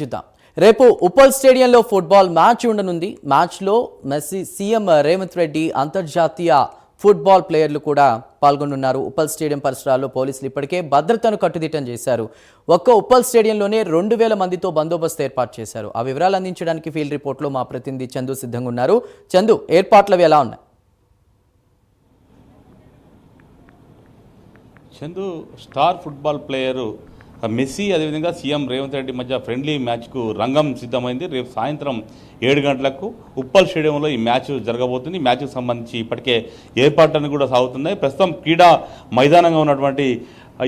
చూద్దాం. రేపు ఉప్పల్ స్టేడియంలో ఫుట్బాల్ మ్యాచ్ ఉండనుంది. మ్యాచ్లో మెస్సీ, సీఎం రేవంత్ రెడ్డి, అంతర్జాతీయ ఫుట్బాల్ ప్లేయర్లు కూడా పాల్గొనున్నారు. ఉప్పల్ స్టేడియం పరిసరాల్లో పోలీసులు ఇప్పటికే భద్రతను కట్టుదిట్టం చేశారు. ఒక్క ఉప్పల్ స్టేడియంలోనే 2000 మందితో బందోబస్తు ఏర్పాటు చేశారు. ఆ వివరాలు అందించడానికి ఫీల్డ్ రిపోర్ట్లో మా ప్రతినిధి చందు సిద్ధంగా ఉన్నారు. చందు, ఏర్పాట్లు ఎలా ఉన్నాయి? Chandu, star football player Messi అదేవిధంగా సీఎం రేవంత్ రెడ్డి మధ్య ఫ్రెండ్లీ మ్యాచ్కు రంగం సిద్ధమైంది. రేపు సాయంత్రం 7 గంటలకు ఉప్పల్ స్టేడియంలో ఈ మ్యాచ్ జరగబోతుంది. ఈ మ్యాచ్కు సంబంధించి ఇప్పటికే ఏర్పాట్లన్నీ కూడా సాగుతున్నాయి. ప్రస్తుతం క్రీడా మైదానంగా ఉన్నటువంటి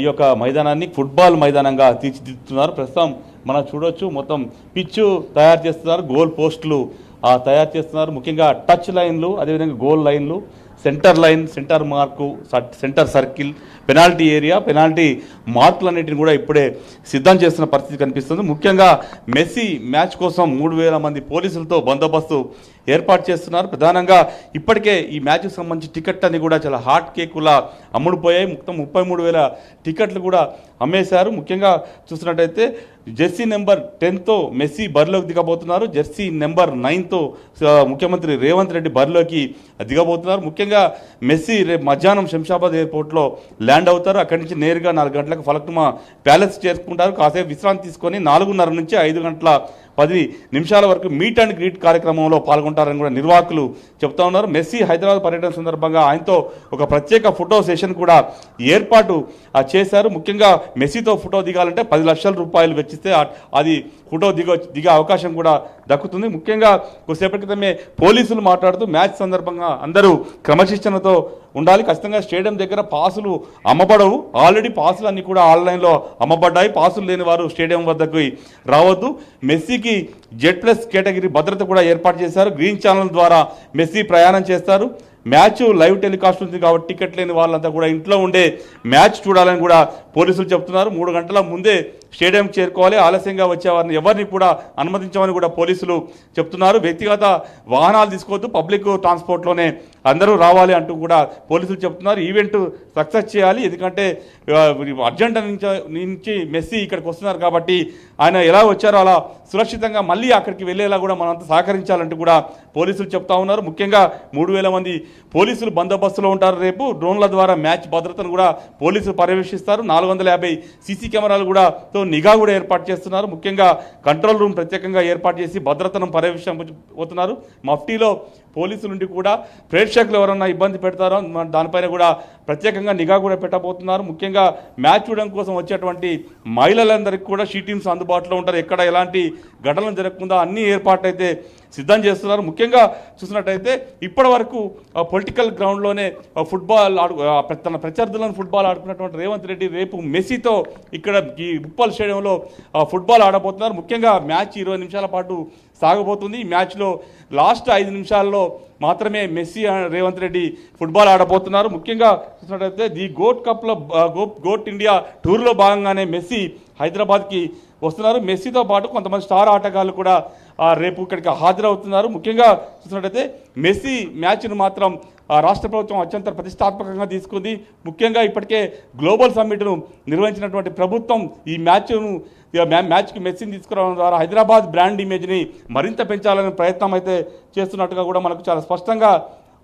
ఈ యొక్క మైదానాన్ని ఫుట్బాల్ మైదానంగా తీర్చిదిద్దుతున్నారు. ప్రస్తుతం మనం చూడొచ్చు, మొత్తం పిచ్చు తయారు చేస్తున్నారు, గోల్ పోస్టులు తయారు చేస్తున్నారు. ముఖ్యంగా టచ్ లైన్లు, అదేవిధంగా గోల్ లైన్లు, centre line, centre mark, centre circle, penalty area, penalty మార్కులన్నింటిని కూడా ఇప్పుడే సిద్ధం చేస్తున్న పరిస్థితి కనిపిస్తుంది. ముఖ్యంగా మెస్సీ మ్యాచ్ కోసం 3000 మంది పోలీసులతో బందోబస్తు ఏర్పాటు చేస్తున్నారు. ప్రధానంగా ఇప్పటికే ఈ మ్యాచ్కి సంబంధించి టికెట్ అన్ని కూడా చాలా హాట్ కేకులా అమ్ముడుపోయాయి. మొత్తం 33,000 టికెట్లు కూడా అమ్మేశారు. ముఖ్యంగా చూసినట్టయితే జెర్సీ నెంబర్ 10తో మెస్సీ బరిలోకి దిగబోతున్నారు. జెర్సీ నెంబర్ 9తో ముఖ్యమంత్రి రేవంత్ రెడ్డి బరిలోకి దిగబోతున్నారు. ముఖ్యంగా మెస్సీ రేపు మధ్యాహ్నం శంషాబాద్ ఎయిర్పోర్ట్లో ల్యాండ్ అవుతారు. అక్కడి నుంచి నేరుగా 4 గంటలకు ఫలక్నుమా ప్యాలెస్ చేరుకుంటారు. కాసేపు విశ్రాంతి తీసుకొని 4:30 నుంచి 5 గంటల 10 నిమిషాల వరకు మీట్ అండ్ గ్రీట్ కార్యక్రమంలో పాల్గొంటారని కూడా నిర్వాహకులు చెప్తా ఉన్నారు. మెస్సీ హైదరాబాద్ పర్యటన సందర్భంగా ఆయనతో ఒక ప్రత్యేక ఫోటో సెషన్ కూడా ఏర్పాటు చేశారు. ముఖ్యంగా మెస్సీతో ఫోటో దిగాలంటే 10 లక్షల రూపాయలు వెచ్చిస్తే అది ఫోటో దిగే అవకాశం కూడా దక్కుతుంది. ముఖ్యంగా కొద్దిసేపటి క్రితమే పోలీసులు మాట్లాడుతూ మ్యాచ్ సందర్భంగా అందరూ క్రమశిక్షణతో ఉండాలి, ఖచ్చితంగా స్టేడియం దగ్గర పాసులు అమ్మబడవు, ఆల్రెడీ పాసులు అన్నీ కూడా ఆన్లైన్లో అమ్మబడ్డాయి, పాసులు లేని వారు స్టేడియం వద్దకు రావద్దు. మెస్సీకి Z+ కేటగిరీ భద్రత కూడా ఏర్పాటు చేశారు. గ్రీన్ ఛానల్ ద్వారా మెస్సీ ప్రయాణం చేస్తారు. మ్యాచ్ లైవ్ టెలికాస్ట్ ఉంది కాబట్టి టికెట్ లేని వాళ్ళంతా కూడా ఇంట్లో ఉండే మ్యాచ్ చూడాలని కూడా పోలీసులు చెప్తున్నారు. 3 గంటల ముందే స్టేడియంకి చేరుకోవాలి, ఆలస్యంగా వచ్చే వారిని ఎవరిని కూడా అనుమతించమని కూడా పోలీసులు చెప్తున్నారు. వ్యక్తిగత వాహనాలు తీసుకోవద్దు, పబ్లిక్ ట్రాన్స్పోర్ట్లోనే అందరూ రావాలి అంటూ కూడా పోలీసులు చెప్తున్నారు. ఈవెంట్ సక్సెస్ చేయాలి, ఎందుకంటే అర్జెంట్ నుంచి మెస్సీ ఇక్కడికి వస్తున్నారు కాబట్టి ఆయన ఎలా వచ్చారో అలా సురక్షితంగా మళ్ళీ అక్కడికి వెళ్ళేలా కూడా మనంతా సహకరించాలంటూ కూడా పోలీసులు చెప్తా ఉన్నారు. ముఖ్యంగా 3000 మంది పోలీసులు బందోబస్తులో ఉంటారు. రేపు డ్రోన్ల ద్వారా మ్యాచ్ భద్రతను కూడా పోలీసులు పర్యవేక్షిస్తారు. 450 సీసీ కెమెరాలు కూడా నిఘా కూడా ఏర్పాటు చేస్తున్నారు. ముఖ్యంగా కంట్రోల్ రూమ్ ప్రత్యేకంగా ఏర్పాటు చేసి భద్రతను పర్యవేక్షించబోతున్నారు. మఫ్టీలో పోలీసుల నుండి కూడా ప్రేక్షకులు ఎవరన్నా ఇబ్బంది పెడతారో దానిపైన కూడా ప్రత్యేకంగా నిఘా కూడా పెట్టబోతున్నారు. ముఖ్యంగా మ్యాచ్ చూడడం కోసం వచ్చేటువంటి మహిళలందరికీ కూడా షీ టీమ్స్ అందుబాటులో ఉంటారు. ఎక్కడ ఎలాంటి ఘటనలు జరగకుండా అన్ని ఏర్పాట్లు అయితే సిద్ధం చేస్తున్నారు. ముఖ్యంగా చూసినట్టయితే ఇప్పటి వరకు పొలిటికల్ గ్రౌండ్లోనే ఫుట్బాల్ తన ప్రత్యర్థులను ఫుట్బాల్ ఆడుకున్నటువంటి రేవంత్ రెడ్డి రేపు మెస్సీతో ఇక్కడ ఈ ఉప్పల్ స్టేడియంలో ఫుట్బాల్ ఆడబోతున్నారు. ముఖ్యంగా మ్యాచ్ 20 నిమిషాల పాటు సాగబోతుంది. ఈ మ్యాచ్లో లాస్ట్ 5 నిమిషాల్లో మాత్రమే మెస్సీ రేవంత్ రెడ్డి ఫుట్బాల్ ఆడబోతున్నారు. ముఖ్యంగా చూసినట్టయితే ది గోట్ కప్లో గోట్ ఇండియా టూర్లో భాగంగానే మెస్సీ హైదరాబాద్కి వస్తున్నారు. మెస్సీతో పాటు కొంతమంది స్టార్ ఆటగాళ్ళు కూడా రేపు ఇక్కడికి హాజరవుతున్నారు. ముఖ్యంగా చూసినట్టయితే మెస్సీ మ్యాచ్ను మాత్రం రాష్ట్ర ప్రభుత్వం అత్యంత ప్రతిష్టాత్మకంగా తీసుకుంది. ముఖ్యంగా ఇప్పటికే గ్లోబల్ సమ్మిట్ను నిర్వహించినటువంటి ప్రభుత్వం ఈ మ్యాచ్కి మెస్సీని తీసుకురావడం ద్వారా హైదరాబాద్ బ్రాండ్ ఇమేజ్ని మరింత పెంచాలనే ప్రయత్నం అయితే చేస్తున్నట్టుగా కూడా మనకు చాలా స్పష్టంగా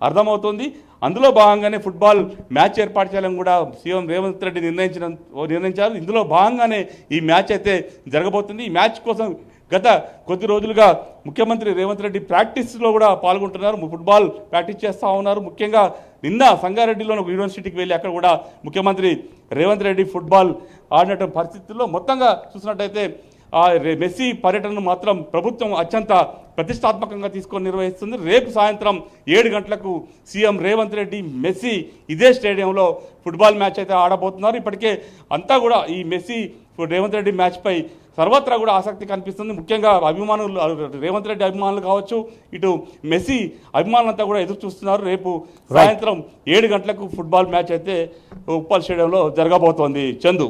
అర్థమవుతుంది. అందులో భాగంగానే ఫుట్బాల్ మ్యాచ్ ఏర్పాటు చేయాలని కూడా సీఎం రేవంత్ రెడ్డి నిర్ణయించారు. ఇందులో భాగంగానే ఈ మ్యాచ్ అయితే జరగబోతుంది. ఈ మ్యాచ్ కోసం గత కొద్ది రోజులుగా ముఖ్యమంత్రి రేవంత్ రెడ్డి ప్రాక్టీస్లో కూడా పాల్గొంటున్నారు. ఫుట్బాల్ ప్రాక్టీస్ చేస్తూ ఉన్నారు. ముఖ్యంగా నిన్న సంగారెడ్డిలోని ఒక యూనివర్సిటీకి వెళ్ళి అక్కడ కూడా ముఖ్యమంత్రి రేవంత్ రెడ్డి ఫుట్బాల్ ఆడిన పరిస్థితుల్లో మొత్తంగా చూసినట్టయితే మెస్సీ పర్యటనను మాత్రం ప్రభుత్వం అత్యంత ప్రతిష్టాత్మకంగా తీసుకొని నిర్వహిస్తుంది. రేపు సాయంత్రం 7 గంటలకు సీఎం రేవంత్ రెడ్డి మెస్సీ ఇదే స్టేడియంలో ఫుట్బాల్ మ్యాచ్ అయితే ఆడబోతున్నారు. ఇప్పటికే అంతా కూడా ఈ మెస్సీ రేవంత్ రెడ్డి మ్యాచ్పై సర్వత్రా కూడా ఆసక్తి కనిపిస్తుంది. ముఖ్యంగా అభిమానులు, రేవంత్ రెడ్డి అభిమానులు కావచ్చు, ఇటు మెస్సీ అభిమానులంతా కూడా ఎదురు చూస్తున్నారు. రేపు సాయంత్రం 7 గంటలకు ఫుట్బాల్ మ్యాచ్ అయితే ఉప్పల్ స్టేడియంలో జరగబోతోంది. చందు.